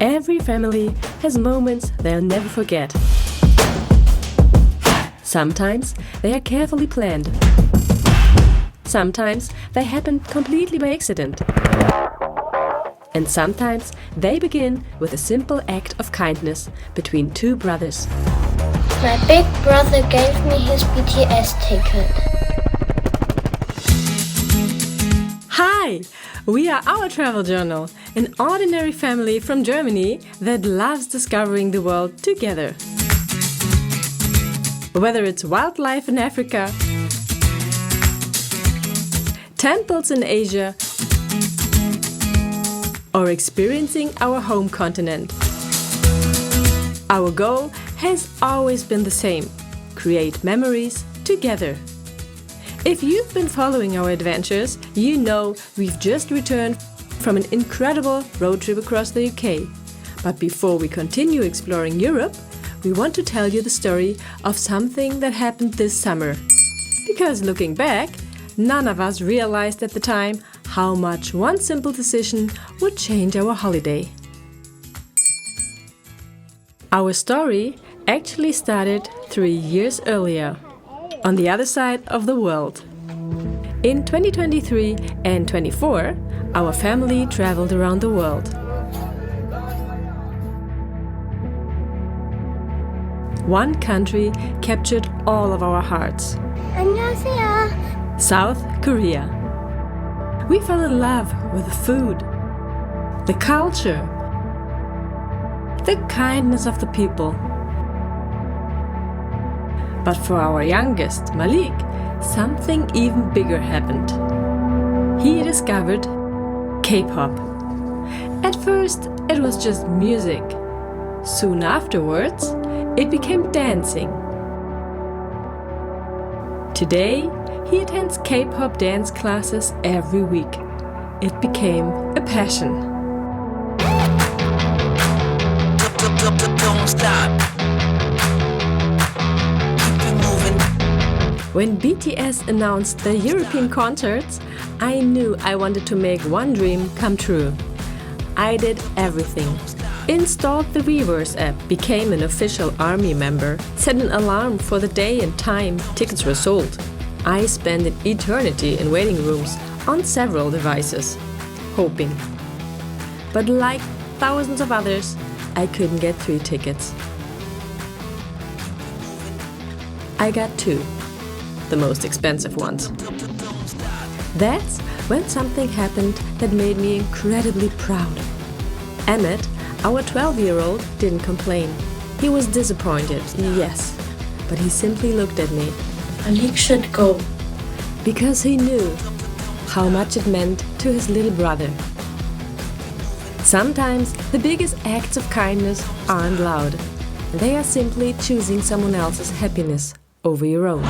Every family has moments they'll never forget. Sometimes they are carefully planned. Sometimes they happen completely by accident. And sometimes they begin with a simple act of kindness between two brothers. My big brother gave me his BTS ticket. Hi! We are Our Travel Journal, an ordinary family from Germany that loves discovering the world together. Whether it's wildlife in Africa, temples in Asia, or experiencing our home continent, our goal has always been the same: create memories together. If you've been following our adventures, you know we've just returned from an incredible road trip across the UK. But before we continue exploring Europe, we want to tell you the story of something that happened this summer. Because looking back, none of us realized at the time how much one simple decision would change our holiday. Our story actually started 3 years earlier, on the other side of the world. In 2023 and 24, our family traveled around the world. One country captured all of our hearts: 안녕하세요. South Korea. We fell in love with the food, the culture, the kindness of the people. But for our youngest, Malik, something even bigger happened. He discovered K-pop. At first, it was just music. Soon afterwards, it became dancing. Today, he attends K-pop dance classes every week. It became a passion. Don't stop. When BTS announced their European concerts, I knew I wanted to make one dream come true. I did everything. Installed the Weverse app, became an official ARMY member, set an alarm for the day and time tickets were sold. I spent an eternity in waiting rooms on several devices, hoping. But like thousands of others, I couldn't get 3 tickets. I got 2. The most expensive ones. That's when something happened that made me incredibly proud. Emmet, our 12-year-old, didn't complain. He was disappointed, yes, but he simply looked at me. Malik should go. Because he knew how much it meant to his little brother. Sometimes the biggest acts of kindness aren't loud. They are simply choosing someone else's happiness over your own.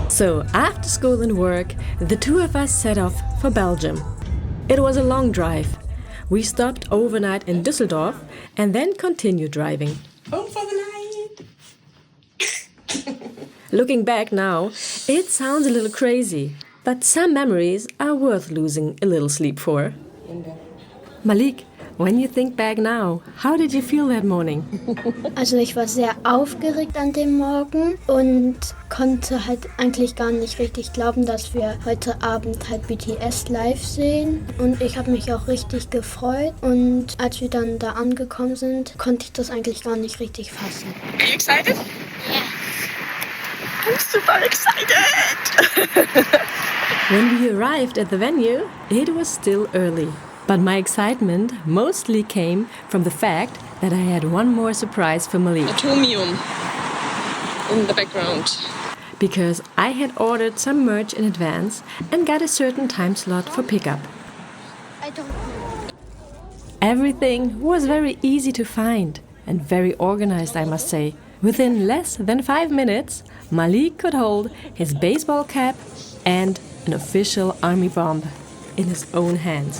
So, after school and work, the two of us set off for Belgium. It was a long drive. We stopped overnight in Düsseldorf and then continued driving. Home for the night! Looking back now, it sounds a little crazy, but some memories are worth losing a little sleep for. Malik, when you think back now, how did you feel that morning? Also ich war sehr aufgeregt an dem Morgen und konnte halt eigentlich gar nicht richtig glauben, dass wir heute Abend halt BTS live sehen. Und ich habe mich auch richtig gefreut. Und als wir dann da angekommen sind, konnte ich das eigentlich gar nicht richtig fassen. Are you excited? Yes. I'm super excited! When we arrived at the venue, it was still early. But my excitement mostly came from the fact that I had one more surprise for Malik. Atomium in the background. Because I had ordered some merch in advance and got a certain time slot for pickup. I don't know. Everything was very easy to find and very organized, I must say. Within less than 5 minutes, Malik could hold his baseball cap and an official army bomb in his own hands.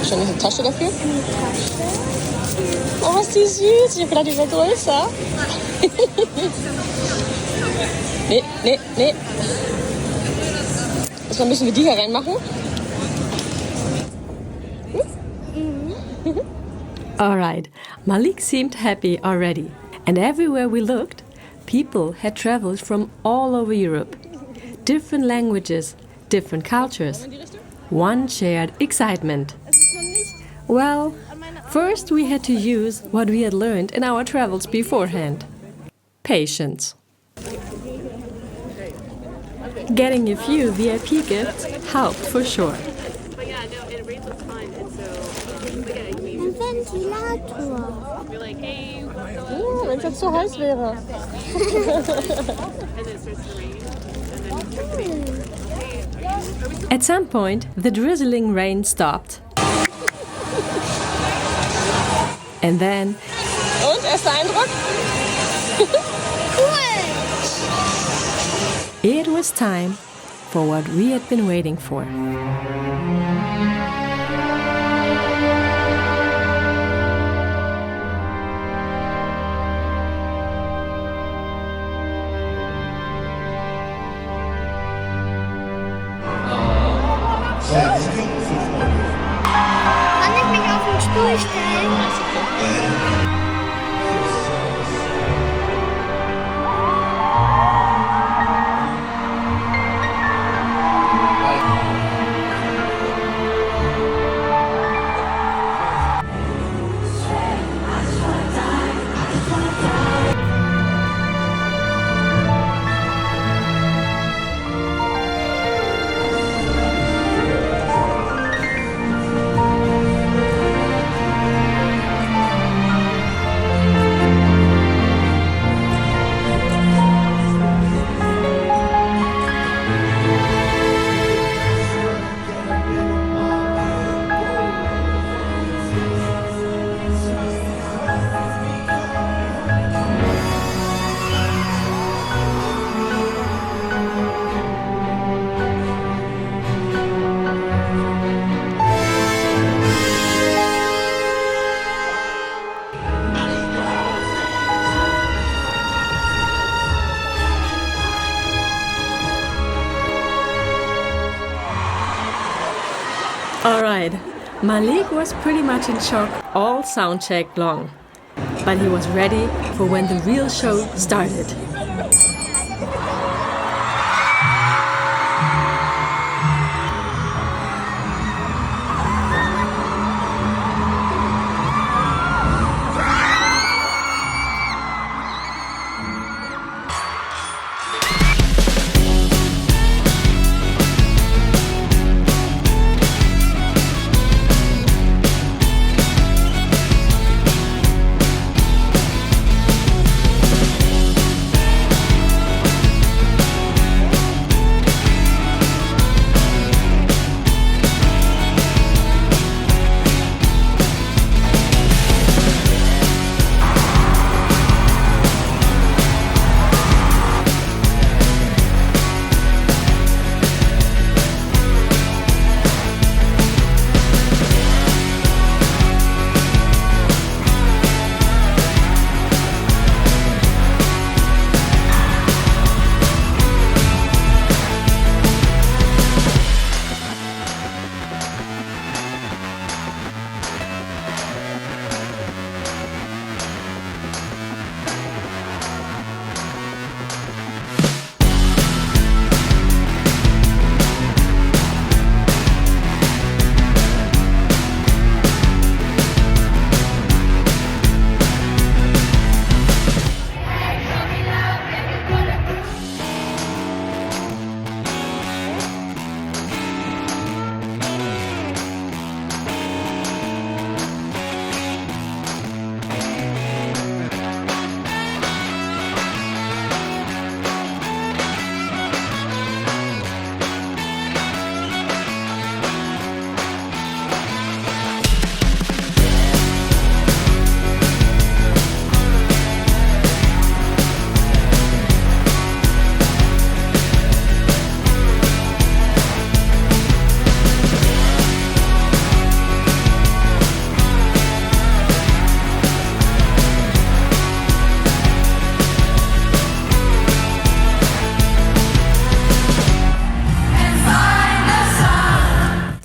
Schon eine Tasche dafür? Oh, ist die süß. Ich dachte, die wäre größer. Nee. Erstmal müssen wir die hier reinmachen. Alright, Malik seemed happy already. And everywhere we looked, people had traveled from all over Europe. Different languages, different cultures. One shared excitement. Well, first we had to use what we had learned in our travels beforehand. Patience. Getting a few VIP gifts helped for sure. Ein Ventilator. Wenn es jetzt so heiß wäre. At some point, the drizzling rain stopped. And then... Und, erster Eindruck? It was time for what we had been waiting for. Kann ich mich auf den Stuhl stellen? Alright, Malik was pretty much in shock all soundcheck long. But he was ready for when the real show started.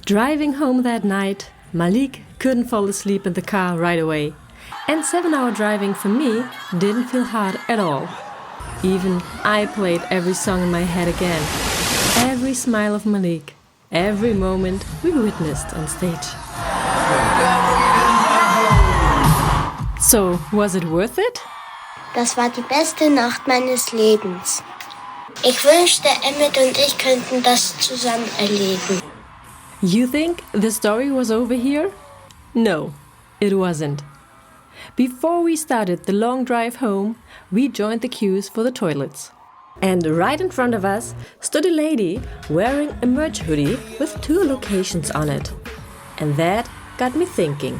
Driving home that night, Malik couldn't fall asleep in the car right away. And 7-hour driving for me didn't feel hard at all. Even I played every song in my head again. Every smile of Malik. Every moment we witnessed on stage. So, was it worth it? Das war die beste Nacht meines Lebens. Ich wünschte, Emmet und ich könnten das zusammen erleben. You think the story was over here? No, it wasn't. Before we started the long drive home, we joined the queues for the toilets. And right in front of us stood a lady wearing a merch hoodie with 2 locations on it. And that got me thinking.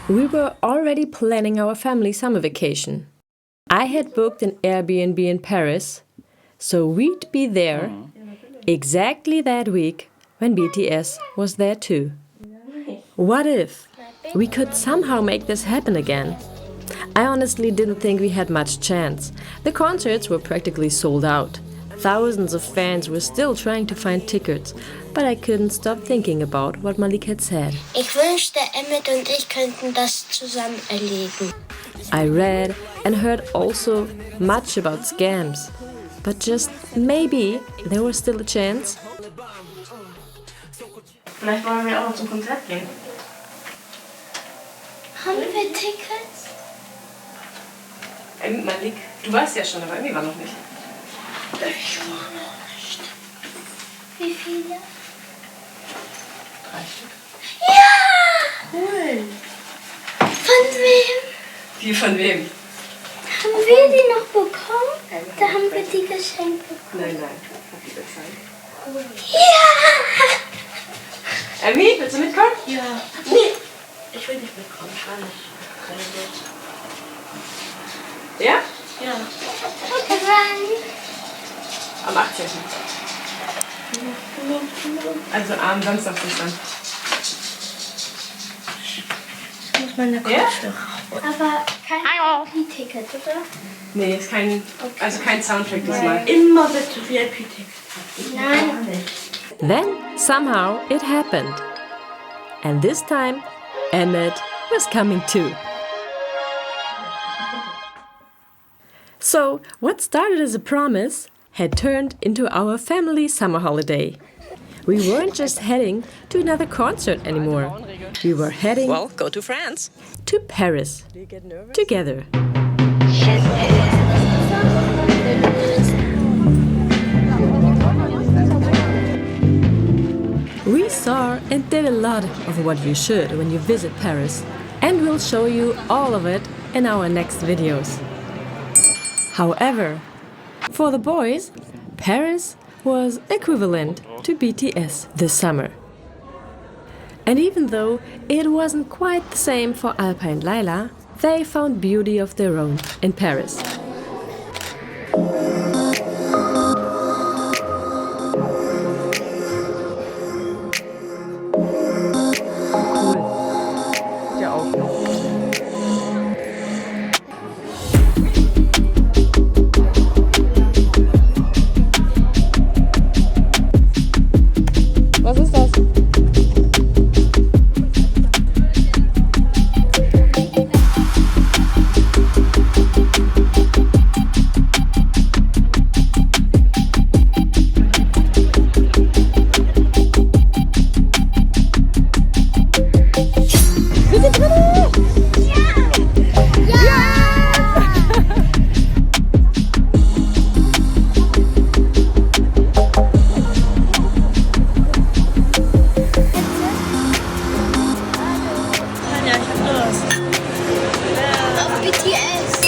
We were already planning our family summer vacation. I had booked an Airbnb in Paris, so we'd be there exactly that week when BTS was there too. What if we could somehow make this happen again? I honestly didn't think we had much chance. The concerts were practically sold out. Thousands of fans were still trying to find tickets, but I couldn't stop thinking about what Malik had said. Ich wünschte, Emmet und ich könnten das zusammen erleben. I read and heard also much about scams, but just maybe there was still a chance. Vielleicht wollen wir auch noch zum Konzert gehen. Haben wir Tickets? Malik, du weißt ja schon, aber irgendwie war noch nicht. Ich war noch nicht. Wie viele? 3 Stück. Ja! Cool. Von wem? Die von wem? Haben wir die noch bekommen? Da haben wir die geschenkt bekommen. Nein, ich hab die bezahlt. Ja! Emmy, willst du mitkommen? Ja. Nee. Ich will nicht mitkommen, ich war nicht. Ja? Ja. Okay, wann? Am 18. Also am Samstag ist dann. Ich muss meine Kopfhörer raus. Aber kein VIP-Ticket, oder? Nee, ist kein, also kein Soundcheck diesmal. Immer bitte VIP-Ticket. Nein. Then, somehow, it happened. And this time, Emmet was coming too. So, what started as a promise had turned into our family summer holiday. We weren't just heading to another concert anymore. We were heading Go to France. to Paris together. We saw and did a lot of what you should when you visit Paris, and we'll show you all of it in our next videos. However, for the boys, Paris was equivalent to BTS this summer. And even though it wasn't quite the same for Alpa and Laila, they found beauty of their own in Paris. Ja auch. Was ist das? Auf BTS.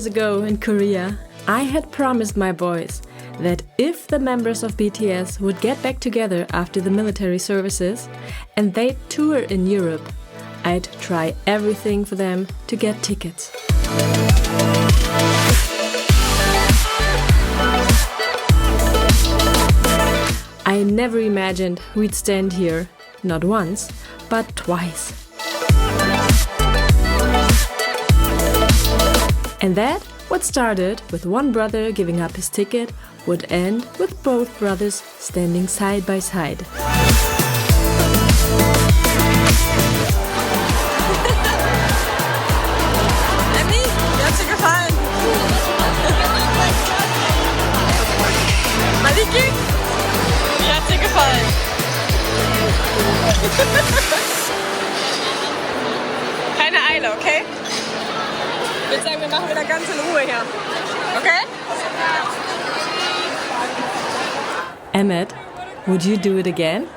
years ago in Korea, I had promised my boys that if the members of BTS would get back together after the military services and they'd tour in Europe, I'd try everything for them to get tickets. I never imagined we'd stand here, not once, but twice. And that, what started with one brother giving up his ticket, would end with both brothers standing side by side. Emmy, wie hat's dir gefallen? Maliki, wie hat's dir gefallen? Keine Eile, okay? Ich würde sagen, wir machen wieder ganz in Ruhe hier. Okay? Emmet, would you do it again?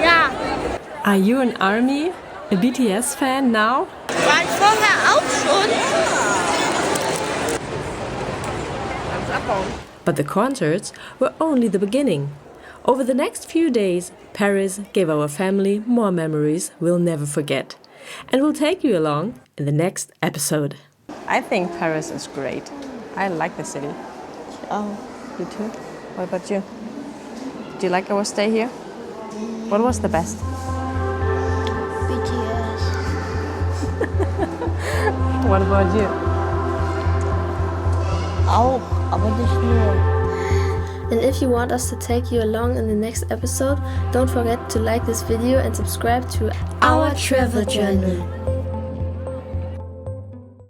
Ja, Are you an ARMY, a BTS fan now? war ich vorher auch schon. But the concerts were only the beginning. Over the next few days, Paris gave our family more memories we'll never forget. And we'll take you along in the next episode. I think Paris is great. I like the city. Oh, You too? What about you? Do you like our stay here? What was the best? BTS. What about you? Auch, aber nicht nur. And if you want us to take you along in the next episode, don't forget to like this video and subscribe to our travel journal.